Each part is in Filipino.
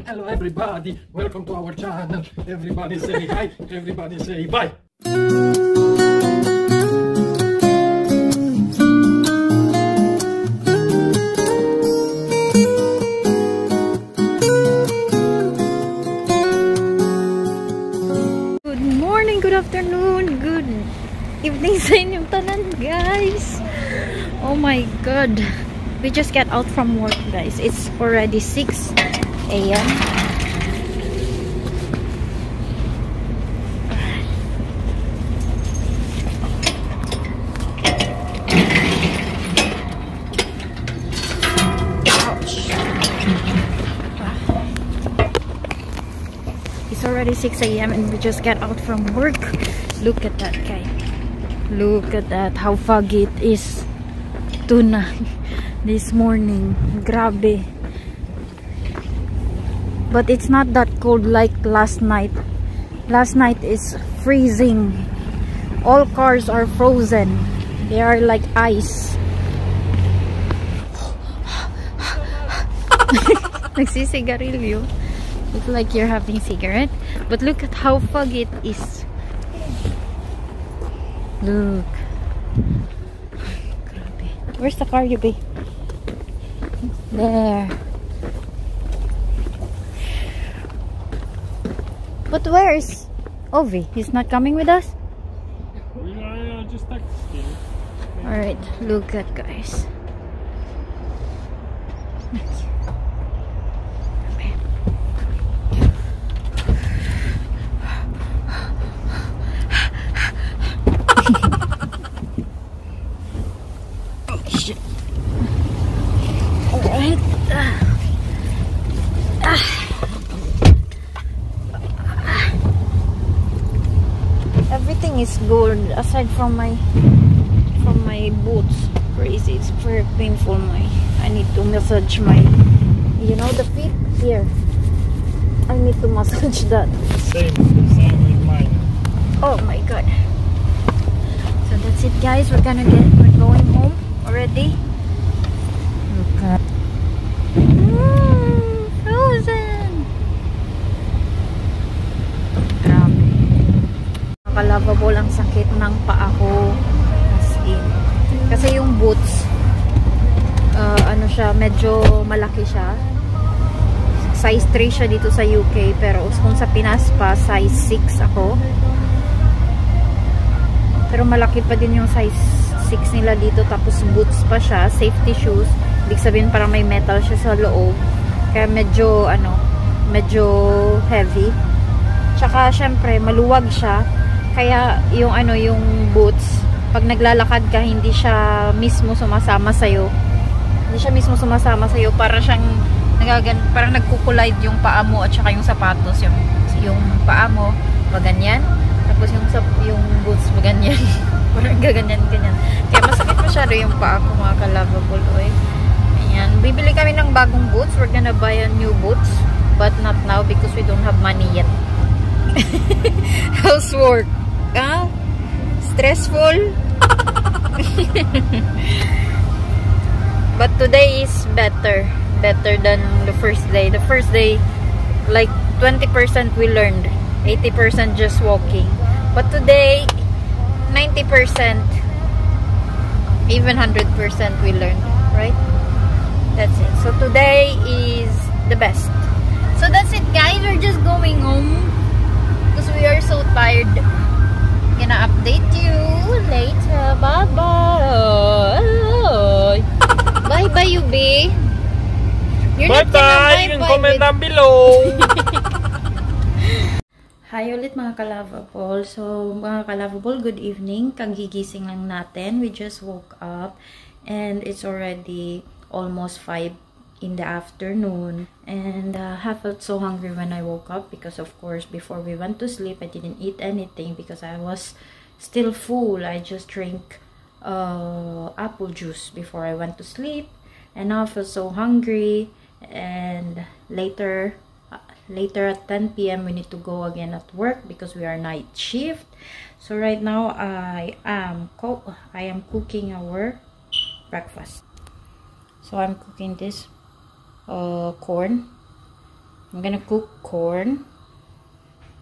Hello everybody, welcome to our channel. Everybody say hi, everybody say bye. Good morning, good afternoon, good evening sa inyong tanan, guys. Oh my god. We just get out from work, guys. It's already 6 a.m. Ouch. It's already 6 a.m. and we just get out from work. Look at that, guy. Look at that, how foggy it is tonight. This morning, grabe. But it's not that cold like last night. Last night is freezing. All cars are frozen. They are like ice. Nagsisigarilyo. It's like you're having cigarette. But look at how foggy it is. Look. Grabe. Where's the car, you be? There. But where is Ovi? He's not coming with us? Yeah, just text him. Alright, look at guys. Oh shit. Alright. Everything is good aside from my boots. Crazy, it's very painful. I need to massage my, you know, the feet here. I need to massage that. Same with mine. Oh my god. So that's it, guys. We're going home already. Look at frozen. Grabe. Nakalavable ang sakit ng paa ko. As in. Kasi yung boots, ano siya, medyo malaki siya. Size 3 siya dito sa UK. Pero kung sa Pinas pa, size 6 ako. Pero malaki pa din yung size 6 nila dito. Tapos boots pa siya. Safety shoes. Ibig sabihin parang may metal siya sa loob. Kaya medyo, medyo heavy. Tsaka, syempre, maluwag siya. Kaya, yung boots, pag naglalakad ka, hindi siya mismo sumasama sa'yo. Hindi siya mismo sumasama sa'yo. Para siyang, parang nagkukulide yung paa mo at saka yung sapatos. Yung paa mo, maganyan. Tapos yung boots, maganyan. Parang gaganyan-ganyan. Kaya masakit masyado yung paa ko, mga ka-lovable. Ayan. Bibili kami ng bagong boots. We're gonna buy a new boots. But not now because we don't have money yet. Housework. Ah? Stressful? But today is better. Better than the first day. The first day, like 20% we learned. 80% just walking. But today, 90%, even 100% we learned. Right? That's it. So today is the best. So that's it, guys. We're just going home because we are so tired. Gonna update you later. Bye bye. Bye bye, Yubi. Bye bye. You can comment down below. Hi ulit, mga ka-lovable. So mga ka-lovable, good evening. Kagigising lang natin. We just woke up and it's already almost 5 in the afternoon, and I felt so hungry when I woke up because of course before we went to sleep I didn't eat anything because I was still full. I just drank apple juice before I went to sleep, and now I feel so hungry. And later at 10 p.m. we need to go again at work because we are night shift. So right now I am cooking our breakfast. So I'm cooking this corn I'm gonna cook corn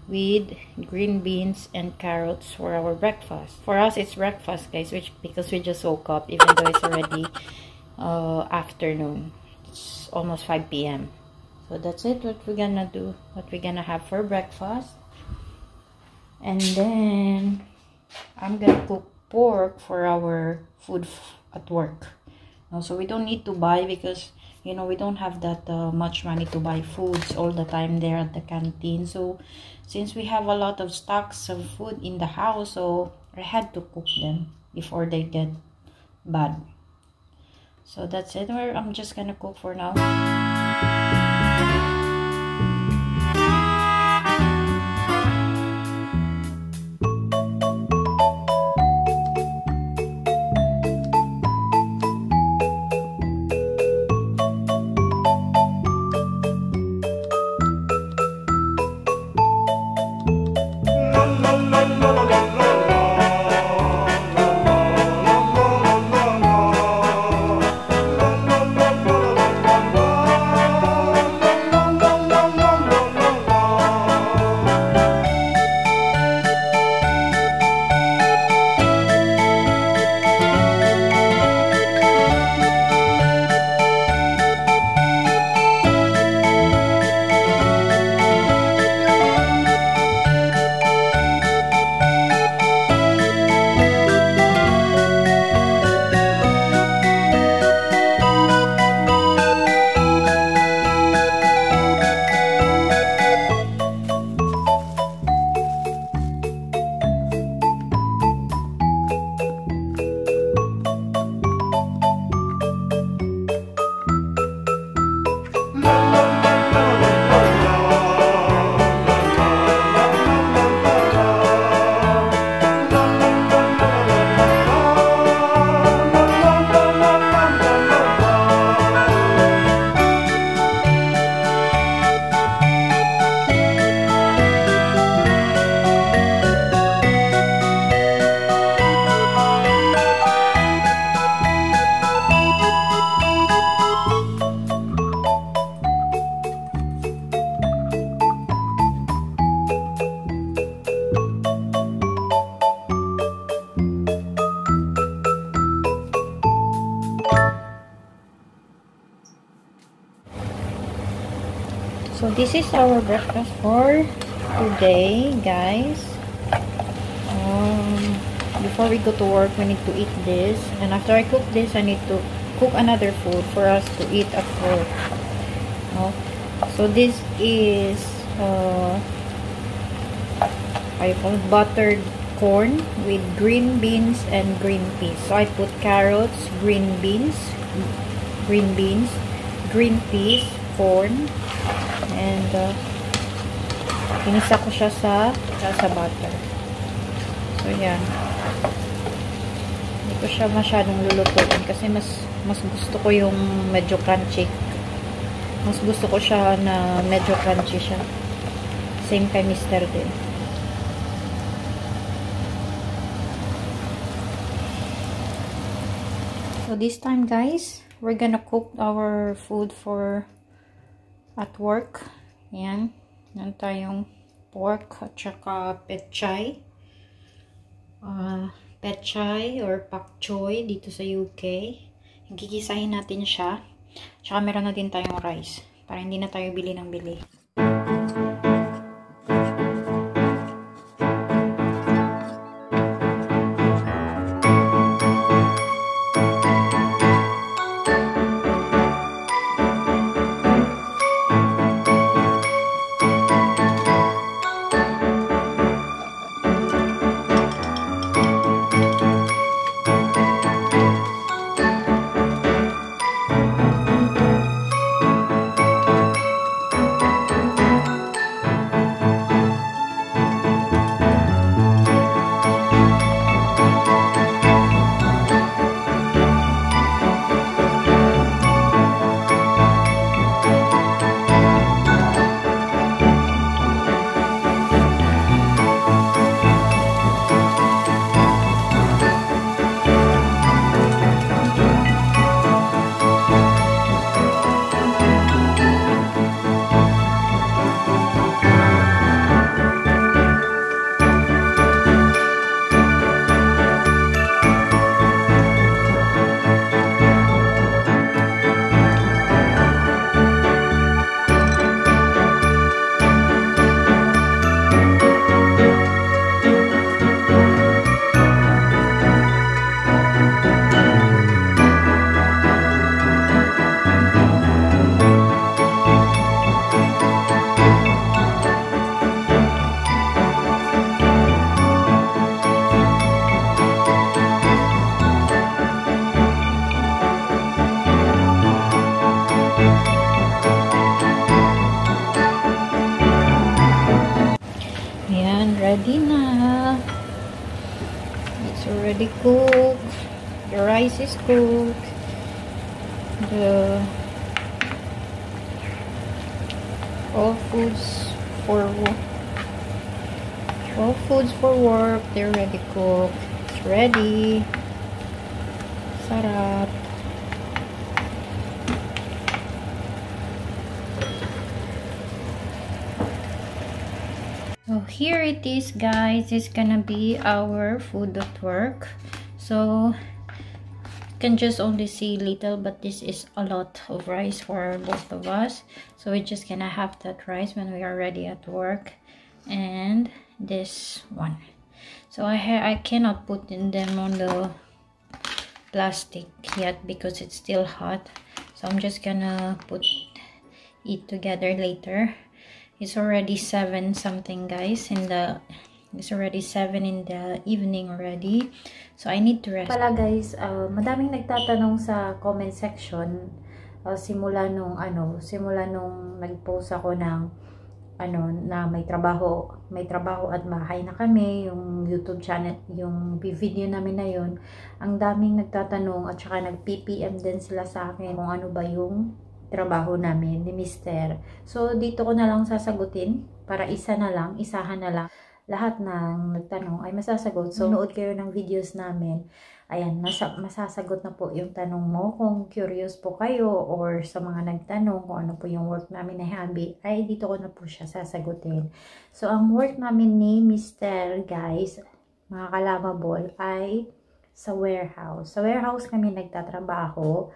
with green beans and carrots for our breakfast. For us, it's breakfast, guys, because we just woke up, even though it's already afternoon. It's almost 5 p.m. So that's it, what we're gonna do, what we're gonna have for breakfast. And then I'm gonna cook pork for our food at work. So we don't need to buy, because you know we don't have that much money to buy foods all the time there at the canteen. So since we have a lot of stocks of food in the house, so I had to cook them before they get bad. So that's it. I'm just gonna cook for now. So this is our breakfast for today, guys. Before we go to work, we need to eat this, and after I cook this, I need to cook another food for us to eat at work. So this is I call it buttered corn with green beans and green peas. So I put carrots, green beans, green peas, corn, and inisa ko siya sa butter. So yan, hindi ko siya masyadong lulutuin kasi mas gusto ko yung medyo crunchy. Mas gusto ko siya na medyo crunchy siya. Same kay Mr. din. So this time, guys, we're gonna cook our food for at work. Yan. Yan tayong pork at saka pechay. Pechay or pak choy dito sa UK. Gigisahin natin siya. Tsaka meron na din tayong rice. Para hindi na tayo bili ng bili. ready na. It's already cooked. The rice is cooked. All foods for work, they're ready cooked. It's ready. Sarap. So here it is, guys. It's gonna be our food at work. So you can just only see little, but this is a lot of rice for both of us. So we're just gonna have that rice when we are ready at work. And this one. So I cannot put them on the plastic yet because it's still hot. So I'm just gonna put it together later. It's already 7 something, guys. It's already 7 in the evening already. So I need to rest. Pala, guys, madaming nagtatanong sa comment section simula nung nag-post ako ng na may trabaho at bahay na kami, yung YouTube channel, yung video namin na yun. Ang daming nagtatanong at saka nag-PPM din sila sa akin kung ano ba yung trabaho namin ni Mr. So dito ko na lang sasagutin para isahan na lang. Lahat ng nagtanong ay masasagot. So nood kayo ng videos namin. Ayan, masasagot na po yung tanong mo. Kung curious po kayo or sa mga nagtanong kung ano po yung work namin na hobby, ay dito ko na po siya sasagutin. So, ang work namin ni Mr. guys, mga kalababol, ay sa warehouse. Sa warehouse kami nagtatrabaho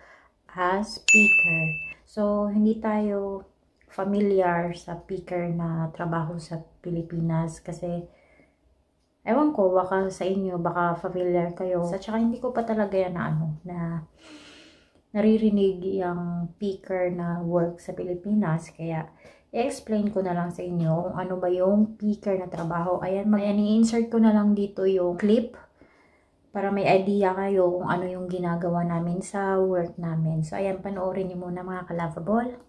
as picker. So, hindi tayo familiar sa picker na trabaho sa Pilipinas kasi ewan ko, baka sa inyo, baka familiar kayo. At saka hindi ko pa talaga yan na naririnig yung picker na work sa Pilipinas. Kaya, i-explain ko na lang sa inyo kung ano ba yung picker na trabaho. Ayan, i-insert ko na lang dito yung clip para may idea kayo kung ano yung ginagawa namin sa work namin. So, ayan, panoorin niyo muna mga ka-lovable.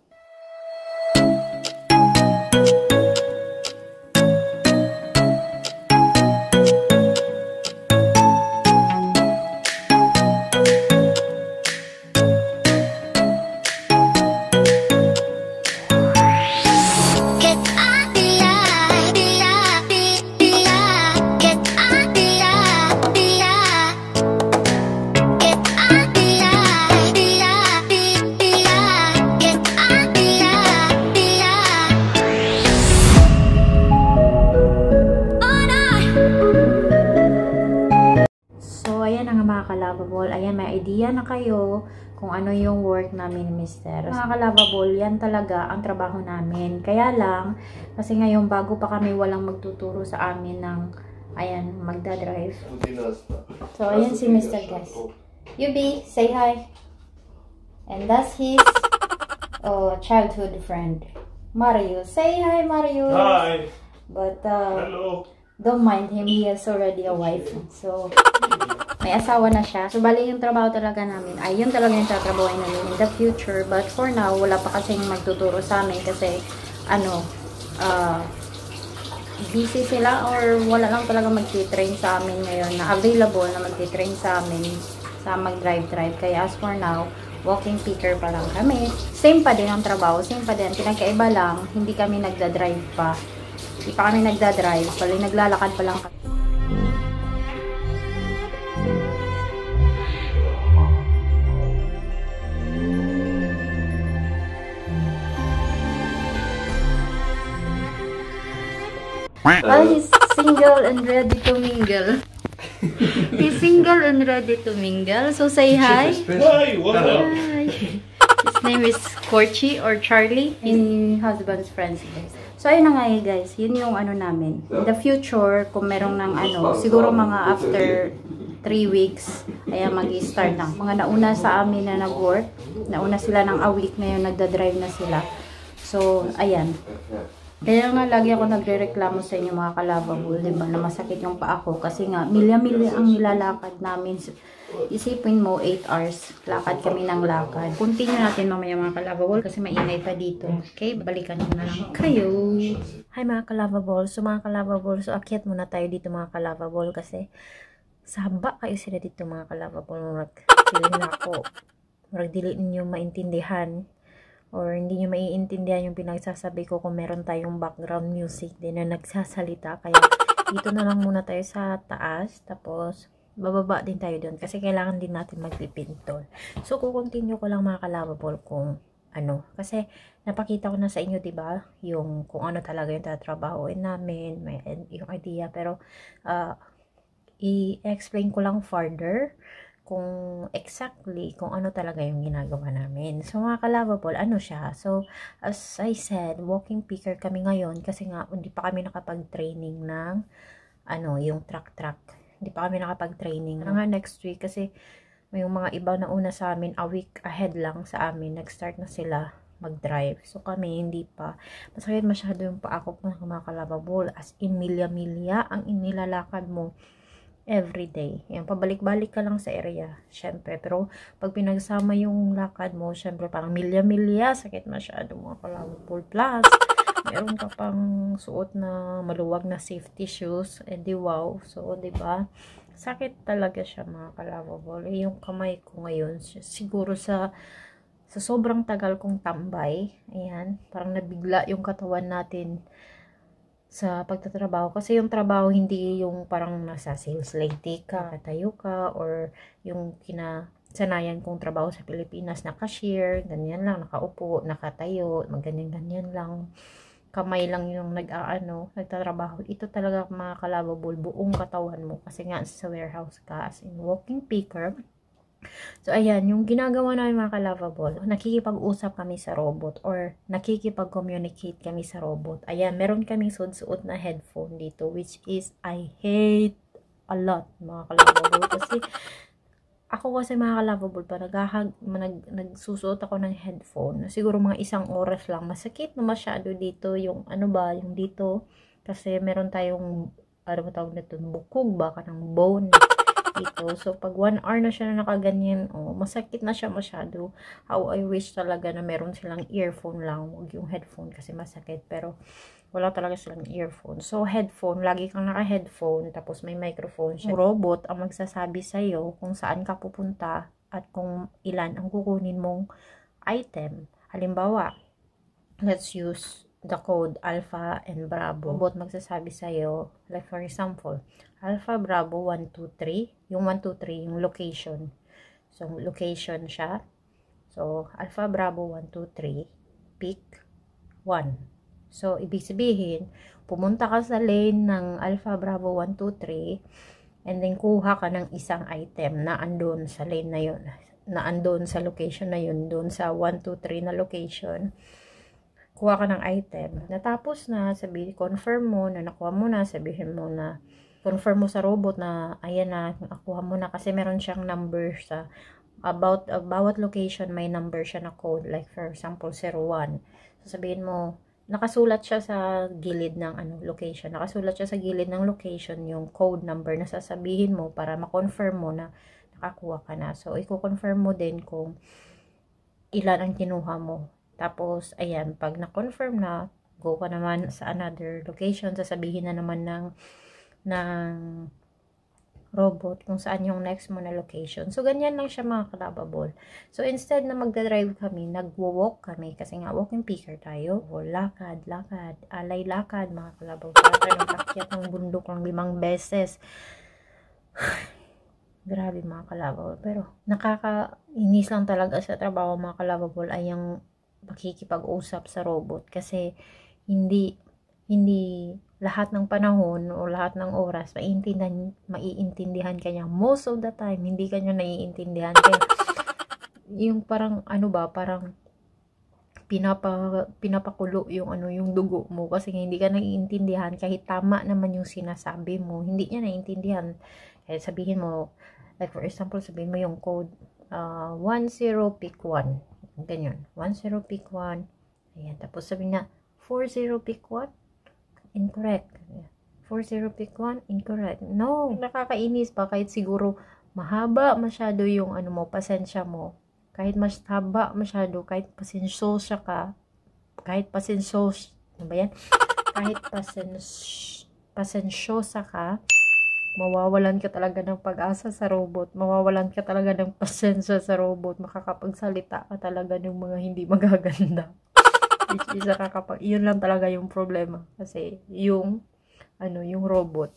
Kalababol, ayan, may idea na kayo kung ano yung work namin ni Mr. Mga kalababol, yan talaga ang trabaho namin. Kaya lang, kasi ngayon bago pa kami, walang magtuturo sa amin ng, ayan, magdadrive. So, ayan si Mr. guys. Yubi, say hi. And that's his childhood friend, Mario. Say hi, Mario. Hi. But, hello. Don't mind him, he has already a wife. So, may asawa na siya. So, bali yung trabaho talaga namin. Ay, yun talaga yung tatrabahoin namin in the future. But for now, wala pa kasing magtuturo sa amin kasi, busy sila or wala lang talaga magti-train sa amin ngayon na available na magti-train sa amin sa mag-drive-drive. Kaya as for now, walking picker pa lang kami. Same pa din ang trabaho, same pa din. Pinagkaiba lang, hindi kami nagda-drive pa. Hindi pa kami nagda-drive, pala naglalakad pa lang kami. He's single and ready to mingle. He's single and ready to mingle. So say hi. Hi, what up? Hi. His name is Corchi or Charlie. In husband's friends, guys. So ayun na nga guys, yun yung namin. In the future, kung merong ng siguro mga after 3 weeks, ayan, mag-i-start na. Mga nauna sa amin na nag-work, nauna sila ng a week ngayon, nagda-drive na sila. So, ayan. Kaya nga lagi ako nagre-reklamo sa inyo mga kalababol, diba, na masakit yung paa ko kasi nga milya-milya ang nilalakad namin Isipin mo, 8 hours. Lakad kami ng lakad. Continue natin mamaya mga ka-lovable kasi maingay pa dito. Okay, balikan ko na lang kayo. Hi mga ka-lovable. So mga ka-lovable, so akyat muna tayo dito mga ka-lovable kasi saba kayo sila dito mga ka-lovable. Feeling na ako. Marag dili ninyo maintindihan or hindi nyo maiintindihan yung pinagsasabi ko kung meron tayong background music din na nagsasalita. Kaya dito na lang muna tayo sa taas. Tapos bababa din tayo doon kasi kailangan din natin magpipintol. So, kukontinue ko lang mga ka-lovable kung ano. Kasi, napakita ko na sa inyo, diba? Yung kung ano talaga yung tatrabahoin namin, may, yung idea. Pero, i-explain ko lang further kung exactly kung ano talaga yung ginagawa namin. So, mga ka-lovable, ano siya? So, as I said, walking picker kami ngayon kasi nga, hindi pa kami nakapag-training ng ano, yung truck. Hindi pa kami nakapag-training. Nga next week kasi may yung mga iba na una sa amin, a week ahead lang sa amin, nag-start na sila mag-drive. So kami, hindi pa. Masakit masyado yung paa ko mga ka-lovable. As in, milya-milya ang inilalakad mo everyday. Yan, pabalik-balik ka lang sa area, syempre. Pero pag pinagsama yung lakad mo, syempre parang milya-milya, sakit masyado mga ka-lovable. Plus, meron ka pang suot na maluwag na safety shoes, di wow. So, diba? Sakit talaga siya mga ka-lovable. Yung kamay ko ngayon, siguro sa sobrang tagal kong tambay, ayan, parang nabigla yung katawan natin sa pagtatrabaho. Kasi yung trabaho, hindi yung parang nasa sales lady ka, tayo ka, or yung sanayan kong trabaho sa Pilipinas, naka-cashier, ganyan lang, nakaupo, nakatayo, ganyan-ganyan lang. Kamay lang yung nagtatrabaho. Ito talaga mga ka-lovable, buong katawan mo. Kasi nga sa warehouse ka, as in walking picker. So, ayan, yung ginagawa namin mga ka-lovable, nakikipag-usap kami sa robot or nakikipag-communicate kami sa robot. Ayan, meron kaming suot na headphone dito, which is, I hate a lot mga ka-lovable. Kasi, ako kasi mga ka-lovable pa, nagsusuot ako ng headphone. Siguro mga 1 oras lang. Masakit na masyado dito yung yung dito. Kasi meron tayong, tawag na ito, bukog baka ng bone dito. So, pag 1 hour na siya na nakaganyan, masakit na siya masyado. How I wish talaga na meron silang earphone lang, huwag yung headphone kasi masakit. Pero, wala talaga silang earphone. So, headphone, lagi kang naka-headphone, tapos may microphone siya. Robot ang magsasabi sa'yo kung saan ka pupunta at kung ilan ang kukunin mong item. Halimbawa, let's use the code Alpha and Bravo. Robot magsasabi sa'yo, like for example, Alpha Bravo 123, yung 123, yung location. So, location siya. So, Alpha Bravo 123, pick 1. So, ibig sabihin, pumunta ka sa lane ng Alpha Bravo 123 and then kuha ka ng isang item na andun sa lane na yun, na andun sa location na yun, doon sa 123 na location. Kuha ka ng item. Natapos na, confirm mo na nakuha mo na, sabihin mo na, confirm mo sa robot na, ayan na, nakuha mo na kasi meron siyang number sa, bawat location may number siya na code, like for example, 01. So, sabihin mo, nakasulat siya sa gilid ng location. Nakasulat siya sa gilid ng location yung code number na sasabihin mo para ma-confirm mo na nakakuha ka na. So, i-confirm mo din kung ilan ang kinuha mo. Tapos, ayan, pag na-confirm na, go ka naman sa another location. Sasabihin na naman ng robot kung saan yung next mo na location. So, ganyan lang siya mga ka-lovable. So, instead na magdadrive kami, nagwo-walk kami kasi nga walking picker tayo. O, lakad, alay lakad mga ka-lovable. Para tayo nakakyat ng bundok ng 5 beses. Grabe mga ka-lovable. Pero, nakakainis lang talaga sa trabaho mga ka-lovable ay yung pakikipag-usap sa robot. Kasi, hindi lahat ng panahon o lahat ng oras maiintindihan kanya. Most of the time, hindi kanya naiintindihan. Kaya, yung parang, parang pinapakulo yung dugo mo kasi hindi ka naiintindihan kahit tama naman yung sinasabi mo. Hindi niya naiintindihan. Kaya sabihin mo, like for example, sabihin mo yung code 10 pick 1. Ganyan. 10 pick 1. Ayan. Tapos sabihin na 40 pick 1. Incorrect. 40 pick 1, incorrect. No, nakakainis pa kahit siguro mahaba masyado yung ano mo, pasensya mo, kahit mas haba masyado, kahit pasensyosa ka, kahit pasensyosa, ano ba yan? Kahit pasensyosa ka, mawawalan ka talaga ng pag-asa sa robot, mawawalan ka talaga ng pasensya sa robot, makakapagsalita ka talaga ng mga hindi magaganda. Which is yun lang talaga yung problema. Kasi yung robot.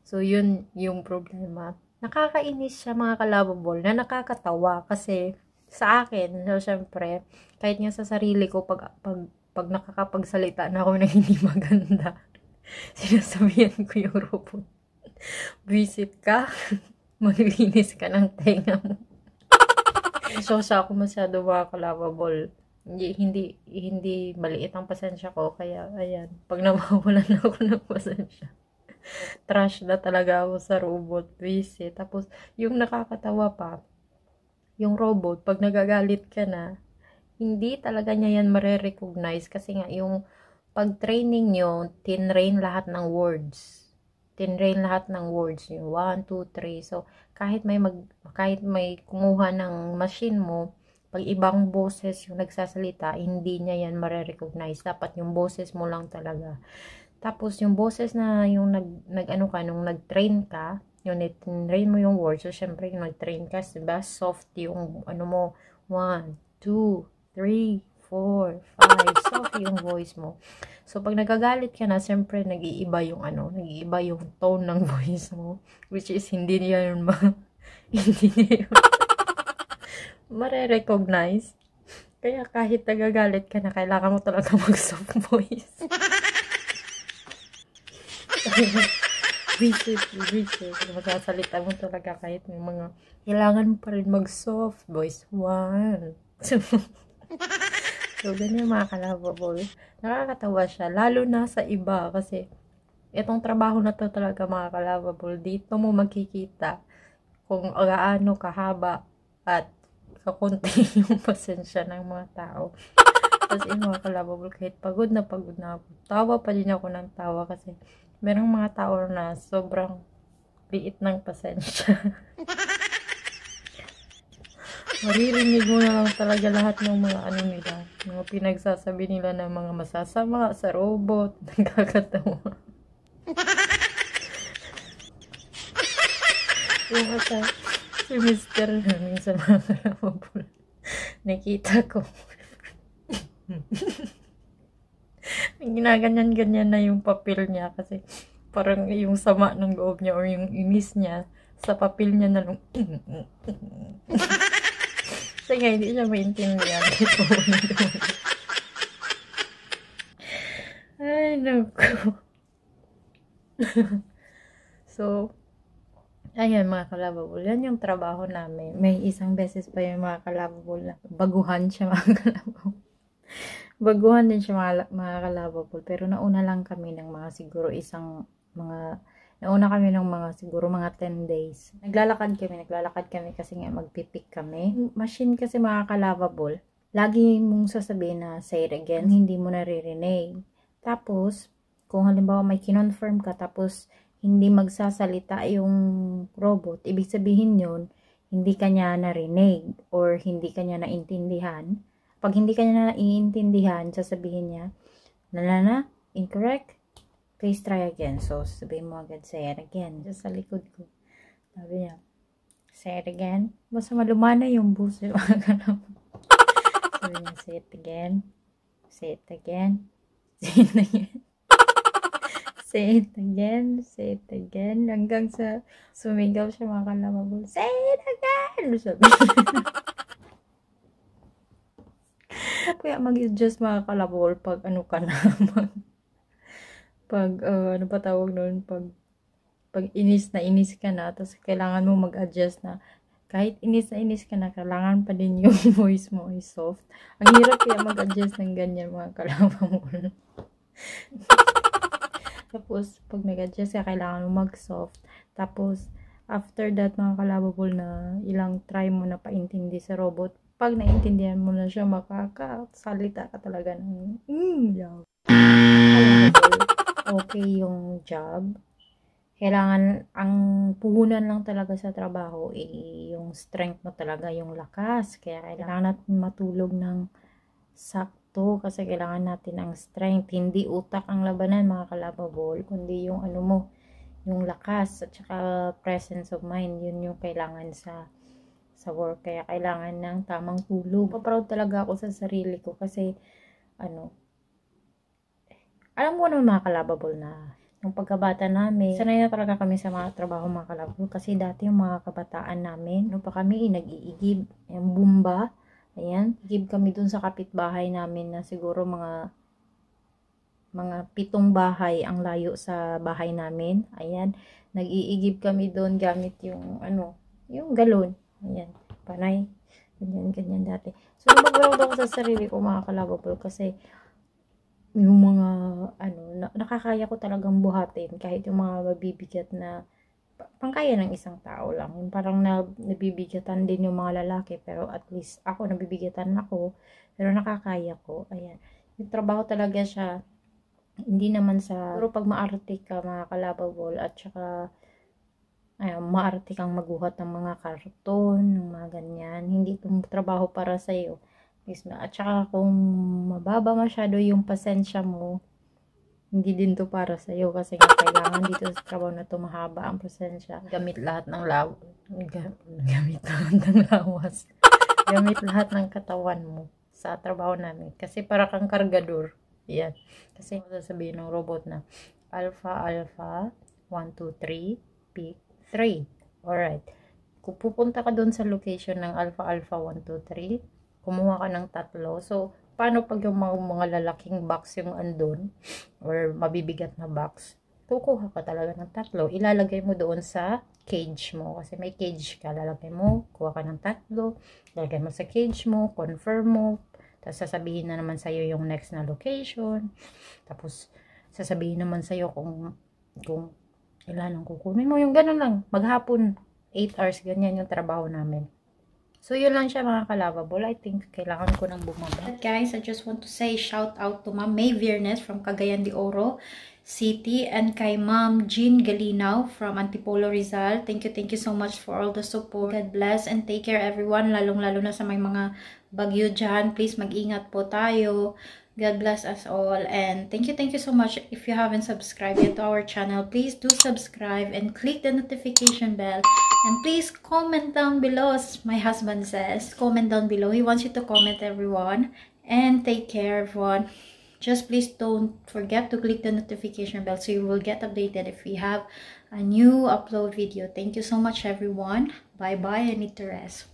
So, yun yung problema. Nakakainis siya mga kalababol, na nakakatawa. Kasi, sa akin, so, syempre, kahit nga sa sarili ko, pag nakakapagsalita na ako ng hindi maganda, sinasabihan ko yung robot, visit ka, maglinis ka ng tenga mo. So, sa ako masyado mga kalababol. Hindi maliit ang pasensya ko, kaya ayan, pag nawawalan ako ng pasensya, trash na talaga ako sa robot, visit. Tapos yung nakakatawa pa, yung robot, pag nagagalit ka na, hindi talaga niya yan mare-recognize, kasi nga yung pag-training nyo, tinrain lahat ng words, yung 1, 2, 3. So kahit may kumuha ng machine mo, pag ibang boses yung nagsasalita, hindi niya yan mare-recognize. Dapat yung boses mo lang talaga. Tapos yung boses na yung nung nag-train ka, yung train mo yung words, so syempre yung nag-train ka, diba? Soft yung mo, 1, 2, 3, 4, 5, soft yung voice mo. So pag nagagalit ka na, syempre nag-iiba yung tone ng voice mo, which is hindi niya yun mare-recognize. Kaya kahit nagagalit ka na, kailangan mo talaga mag-soft voice. Visit. Magsasalita mo talaga kahit may mga, kailangan mo pa rin mag-soft voice. 1. So, ganyan mga kalababol. Nakakatawa siya, lalo na sa iba, kasi itong trabaho na to talaga mga kalababol, dito mo makikita kung gaano kahaba at kakunti yung pasensya ng mga tao. Kasi mga kalababol, kahit pagod na ako, tawa pa din ako ng tawa, kasi merong mga tao na sobrang liit ng pasensya. Maririnig mo na lang talaga lahat ng mga nila, mga pinagsasabi nila ng mga masasama sa robot. Nagkakatawa. Yung si Mr. namin sa mga kalababol, nakita ko. Ginaganyan-ganyan na yung papel niya, kasi parang yung sama ng loob niya or yung inis niya sa papel niya na lang. Kasi nga, hindi siya maintindihan. Ay, naku. So, ayan mga kalababol, yan yung trabaho namin. May isang beses pa yung mga kalababol na baguhan siya mga kalababol. Baguhan din siya mga kalababol. Pero nauna lang kami ng mga siguro nauna kami ng mga 10 days. Naglalakad kami kasi nga magpipik kami. Machine kasi mga kalababol, lagi mong sasabihin na say it again, hindi mo naririnig. Tapos, kung halimbawa may kinonfirm ka, tapos hindi magsasalita yung robot, ibig sabihin yun, hindi ka niya narinig or hindi ka niya naintindihan. Pag hindi ka niya naiintindihan, sasabihin niya, incorrect, please try again. So, sabihin mo agad, say it again. Sa likod ko, sabi niya, say it again. Basta malumana yung buso. Sabi niya, say it again, say it again, say it again. Say it again, say it again. Hanggang sa sumigaw siya mga kalababol. Say it again! Sabi. Kaya mag-adjust mga kalababol pag ka na. Pag, ano pa tawag nun? Pag inis ka na, tapos kailangan mo mag-adjust na. Kahit inis ka na, kailangan pa din yung voice mo ay soft. Ang hirap kaya mag-adjust ng ganyan mga kalababol. Tapos, pag nag-adjust ka, kailangan mo mag-soft. Tapos, after that, mga kalababol, na ilang try mo na paintindi sa robot, pag naintindihan mo na siya, makakasalita ka talaga ng love. Kalababol, okay yung job. kailangan, ang puhunan lang talaga sa trabaho, yung strength mo talaga, yung lakas. Kaya kailangan natin matulog ng sakto kasi kailangan natin ang strength. Hindi utak ang labanan mga kalababol, kundi yung ano mo, yung lakas at saka presence of mind. Yun yung kailangan sa work. Kaya kailangan ng tamang tulog. Proud talaga ako sa sarili ko kasi alam mo naman mga kalababol na yung pagkabata namin, sanay na talaga kami sa mga trabaho mga kalababol kasi dati yung mga kabataan namin, kami nag-iigib, yung bumba, ayan, igib kami dun sa kapitbahay namin na siguro mga 7 bahay ang layo sa bahay namin, ayan, nag-iigib kami dun gamit yung yung galon, ayan, panay, ganyan dati. So mag-proud ako sa sarili ko mga kalababol kasi yung mga nakakaya ko talagang buhatin kahit yung mga mabibigat na pangkaya ng isang tao lang. Yung parang nabibigatan din yung mga lalaki pero at least ako nabibigatan ako pero nakakaya ko. Ayan. Yung trabaho talaga siya hindi naman pero pag maarte ka mga kalababol at saka maarte kang magbuhat ng mga karton, ng mga ganyan. Hindi itong trabaho para sa'yo. At saka kung mababa masyado yung pasensya mo, hindi din to para sa'yo kasi kailangan dito sa trabaho na to mahaba ang pasensya. Gamit lahat ng lawas. Gamit lahat ng katawan mo sa trabaho namin. Kasi para kang kargador. Yan. Kasi sasabihin ng robot na Alpha, 1, 2, 3, pick 3. Alright. Kung pupunta ka dun sa location ng Alpha, 1, 2, 3, kumuha ka ng 3. So, paano pag yung mga lalaking box yung andun, or mabibigat na box, kukuha ka talaga ng 3. Ilalagay mo doon sa cage mo. Kasi may cage ka. Lalagay mo, kuha ka ng 3. Lalagay mo sa cage mo, confirm mo. Tapos sasabihin na naman sa'yo yung next na location. Tapos, sasabihin naman sa'yo kung ilan ang kukunin mo. Yung ganun lang. Maghapon, 8 hours, ganyan yung trabaho namin. So, yun lang siya mga kalababol. I think kailangan ko nang bumaba. Guys, I just want to say shout out to Ma'am May Viernes from Cagayan de Oro City and kay Ma'am Jean Galinaw from Antipolo Rizal. Thank you so much for all the support. God bless and take care everyone. Lalong-lalo na sa may mga bagyo dyan. Please mag-ingat po tayo. God bless us all and thank you so much. If you haven't subscribed yet to our channel, please do subscribe and click the notification bell and please comment down below. As my husband says, comment down below. He wants you to comment, everyone, and take care everyone. Just please don't forget to click the notification bell so you will get updated if we have a new upload video. Thank you so much everyone. Bye bye. I need to rest.